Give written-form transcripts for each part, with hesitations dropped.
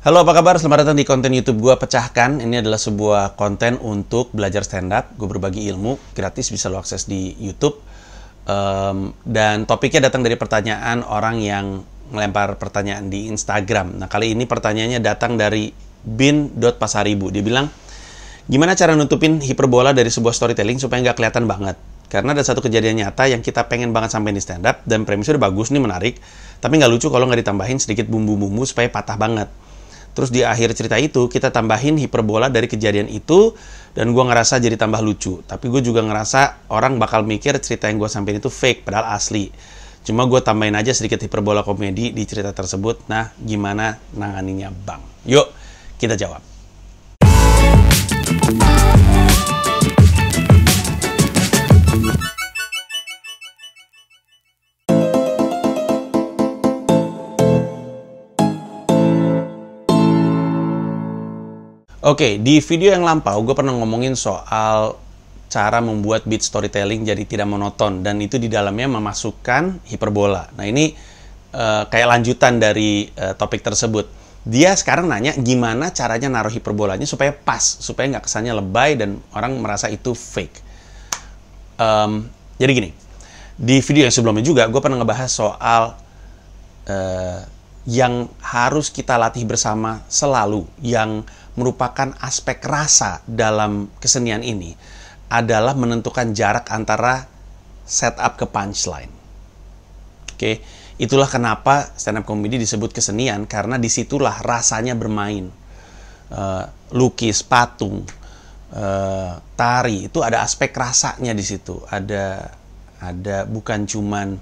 Halo, apa kabar? Selamat datang di konten YouTube gue Pecahkan. Ini adalah sebuah konten untuk belajar stand up. Gue berbagi ilmu, gratis, bisa lo akses di YouTube. Dan topiknya datang dari pertanyaan orang yang melempar pertanyaan di Instagram. Nah, kali ini pertanyaannya datang dari bin.pasaribu. Dia bilang, gimana cara nutupin hiperbola dari sebuah storytelling supaya nggak kelihatan banget? Karena ada satu kejadian nyata yang kita pengen banget sampai di stand up, dan premisnya udah bagus nih, menarik, tapi nggak lucu kalau nggak ditambahin sedikit bumbu-bumbu supaya patah banget. Terus di akhir cerita itu, kita tambahin hiperbola dari kejadian itu, dan gue ngerasa jadi tambah lucu. Tapi gue juga ngerasa orang bakal mikir cerita yang gue sampein itu fake, padahal asli. Cuma gue tambahin aja sedikit hiperbola komedi di cerita tersebut. Nah, gimana nanganinya, Bang? Yuk, kita jawab. Oke, di video yang lampau gue pernah ngomongin soal cara membuat beat storytelling jadi tidak monoton, dan itu di dalamnya memasukkan hiperbola. Nah, ini kayak lanjutan dari topik tersebut. Dia sekarang nanya gimana caranya naruh hiperbolanya supaya pas, supaya nggak kesannya lebay dan orang merasa itu fake. Jadi gini, di video yang sebelumnya juga gue pernah ngebahas soal yang harus kita latih bersama selalu, yang merupakan aspek rasa dalam kesenian ini adalah menentukan jarak antara setup ke punchline. Oke, itulah kenapa stand up comedy disebut kesenian, karena disitulah rasanya bermain. Lukis, patung, tari, itu ada aspek rasanya di situ. Ada bukan cuman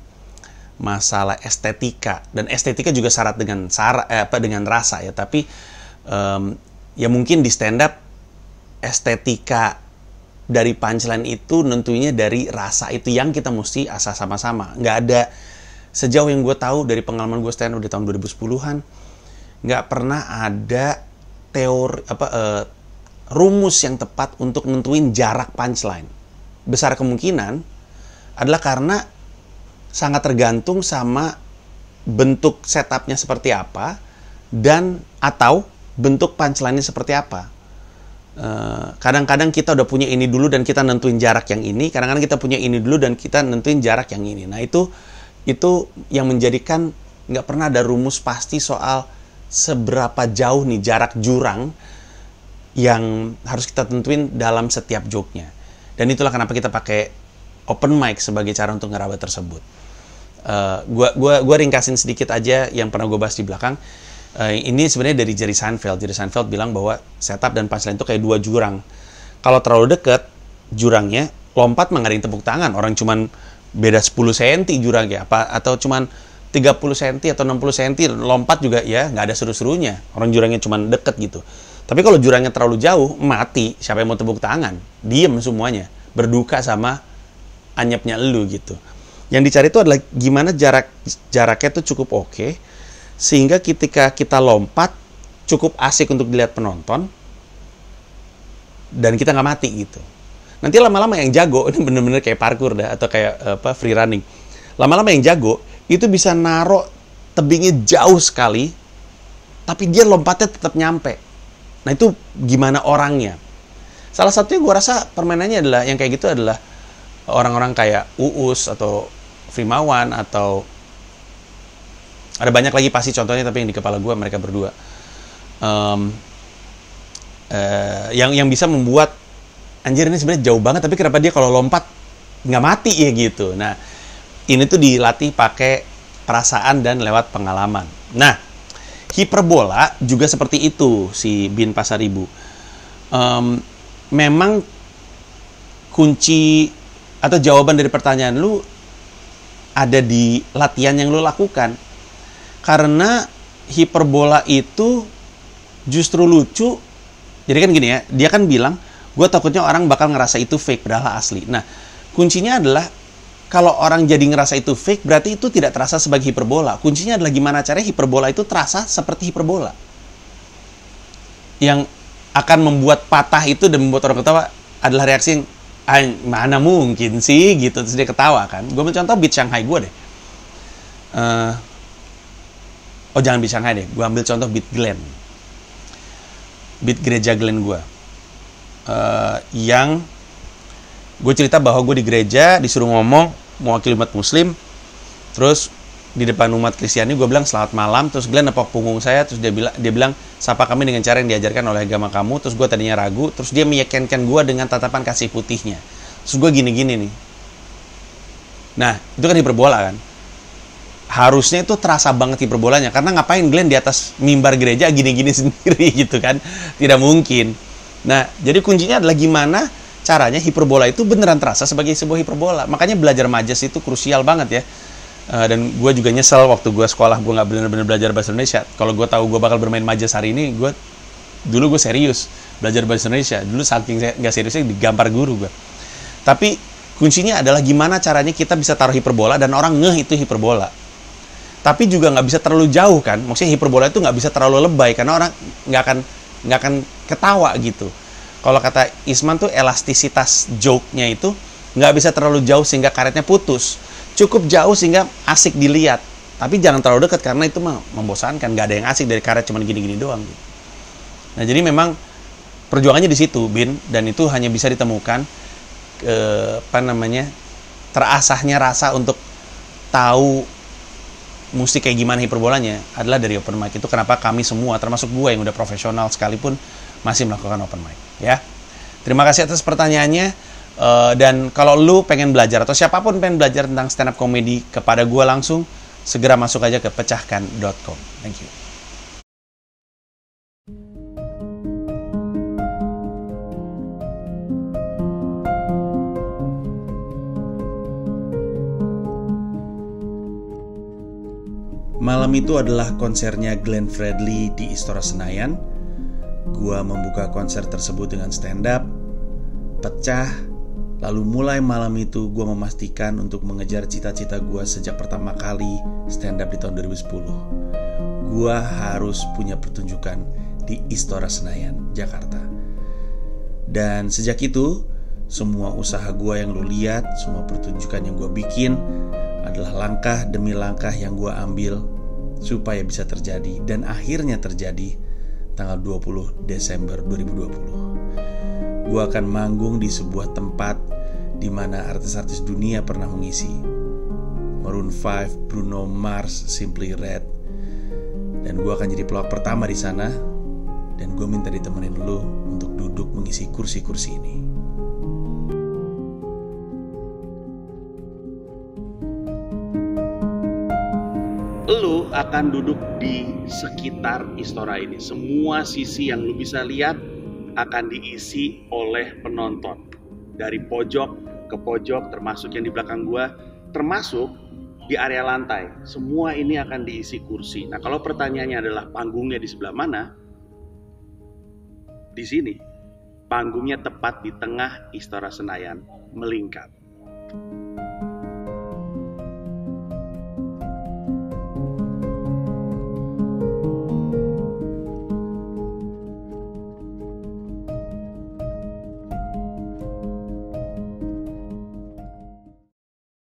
masalah estetika, dan estetika juga syarat dengan dengan rasa ya, tapi ya mungkin di stand up estetika dari punchline itu tentunya dari rasa itu yang kita mesti asah sama-sama. Nggak ada, sejauh yang gue tahu dari pengalaman gue stand up di tahun 2010-an, nggak pernah ada teori rumus yang tepat untuk nentuin jarak punchline. Besar kemungkinan adalah karena sangat tergantung sama bentuk setupnya seperti apa, dan atau bentuk punchline-nya seperti apa. Kadang-kadang kita udah punya ini dulu dan kita nentuin jarak yang ini. Kadang-kadang kita punya ini dulu dan kita nentuin jarak yang ini. Nah, itu yang menjadikan nggak pernah ada rumus pasti soal seberapa jauh nih jarak jurang yang harus kita tentuin dalam setiap joke-nya. Dan itulah kenapa kita pakai open mic sebagai cara untuk ngeraba tersebut. Gua ringkasin sedikit aja yang pernah gue bahas di belakang. Ini sebenarnya dari Jerry Seinfeld. Jerry Seinfeld bilang bahwa setup dan punchline itu kayak dua jurang. Kalau terlalu deket jurangnya, lompat mah nggak ada yang tepuk tangan. Orang cuman beda 10 cm jurangnya, atau cuman 30 cm atau 60 cm, lompat juga ya nggak ada seru-serunya. Orang jurangnya cuman deket gitu. Tapi kalau jurangnya terlalu jauh, mati. Siapa yang mau tepuk tangan? Diem semuanya, berduka sama anyepnya elu gitu. Yang dicari itu adalah gimana jaraknya itu cukup oke, sehingga ketika kita lompat cukup asik untuk dilihat penonton dan kita nggak mati gitu. Nanti lama-lama yang jago, ini bener-bener kayak parkour dah, atau kayak free running. Lama-lama yang jago itu bisa naruh tebingnya jauh sekali, tapi dia lompatnya tetap nyampe. Nah, itu gimana orangnya. Salah satunya gue rasa permainannya adalah yang kayak gitu adalah orang-orang kayak Uus atau Frimawan, atau ada banyak lagi pasti contohnya, tapi yang di kepala gue mereka berdua. Yang bisa membuat, anjir ini sebenarnya jauh banget, tapi kenapa dia kalau lompat nggak mati ya gitu. Nah, ini tuh dilatih pakai perasaan dan lewat pengalaman. Nah, hiperbola juga seperti itu si Bin Pasaribu. Memang kunci atau jawaban dari pertanyaan lu ada di latihan yang lu lakukan. Karena hiperbola itu justru lucu. Jadi kan gini ya, dia kan bilang, gue takutnya orang bakal ngerasa itu fake padahal asli. Nah, kuncinya adalah kalau orang jadi ngerasa itu fake, berarti itu tidak terasa sebagai hiperbola. Kuncinya adalah gimana caranya hiperbola itu terasa seperti hiperbola. Yang akan membuat patah itu dan membuat orang ketawa adalah reaksi yang, mana mungkin sih gitu, terus dia ketawa kan. Gue ambil contoh beat Shanghai gue deh. Oh, jangan beat Shanghai deh, gue ambil contoh beat Glenn. beat gereja Glen gue. Yang gue cerita bahwa gue di gereja disuruh ngomong mewakili umat muslim, terus di depan umat Kristiani gue bilang selamat malam, terus Glenn nepok punggung saya, terus dia bilang sapa kami dengan cara yang diajarkan oleh agama kamu. Terus gue tadinya ragu, terus dia meyakinkan gue dengan tatapan kasih putihnya. Terus gue gini-gini nih. Nah, itu kan hiperbola kan. Harusnya itu terasa banget hiperbolanya, karena ngapain Glenn di atas mimbar gereja gini-gini sendiri gitu kan. Tidak mungkin. Nah, jadi kuncinya adalah gimana caranya hiperbola itu beneran terasa sebagai sebuah hiperbola. Makanya belajar majas itu krusial banget ya. Dan gue juga nyesel waktu gue sekolah gue nggak bener-bener belajar bahasa Indonesia. Kalau gue tahu gue bakal bermain majas hari ini, dulu gue serius belajar bahasa Indonesia. Dulu saking nggak seriusnya digampar guru gue. Tapi kuncinya adalah gimana caranya kita bisa taruh hiperbola dan orang ngeh itu hiperbola. Tapi juga nggak bisa terlalu jauh kan. Maksudnya hiperbola itu nggak bisa terlalu lebay karena orang nggak akan ketawa gitu. Kalau kata Isman tuh elastisitas joke-nya itu nggak bisa terlalu jauh sehingga karetnya putus. Cukup jauh sehingga asik dilihat. Tapi jangan terlalu dekat karena itu membosankan. Nggak ada yang asik dari karet cuma gini-gini doang. Gitu. Nah jadi memang perjuangannya di situ, Bin. Dan itu hanya bisa ditemukan terasahnya rasa untuk tahu mesti kayak gimana hiperbolanya adalah dari open mic. Itu kenapa kami semua, termasuk gue yang udah profesional sekalipun, masih melakukan open mic ya. Terima kasih atas pertanyaannya, dan kalau lu pengen belajar atau siapapun pengen belajar tentang stand up comedy kepada gue langsung, segera masuk aja ke pecahkan.com. Thank you. Malam itu adalah konsernya Glenn Fredly di Istora Senayan. Gua membuka konser tersebut dengan stand up, pecah. Lalu mulai malam itu gue memastikan untuk mengejar cita-cita gue sejak pertama kali stand up di tahun 2010. Gue harus punya pertunjukan di Istora Senayan, Jakarta. Dan sejak itu, semua usaha gue yang lo lihat, semua pertunjukan yang gue bikin adalah langkah demi langkah yang gue ambil supaya bisa terjadi. Dan akhirnya terjadi tanggal 20 Desember 2020. Gue akan manggung di sebuah tempat di mana artis-artis dunia pernah mengisi. Maroon 5, Bruno Mars, Simply Red. Dan gue akan jadi pelawak pertama di sana. Dan gue minta ditemenin lo untuk duduk mengisi kursi-kursi ini. Lo akan duduk di sekitar Istora ini. Semua sisi yang lo bisa lihat akan diisi oleh penonton dari pojok ke pojok, termasuk yang di belakang gua, termasuk di area lantai. Semua ini akan diisi kursi. Nah, kalau pertanyaannya adalah panggungnya di sebelah mana? Di sini. Panggungnya tepat di tengah Istora Senayan, melingkar.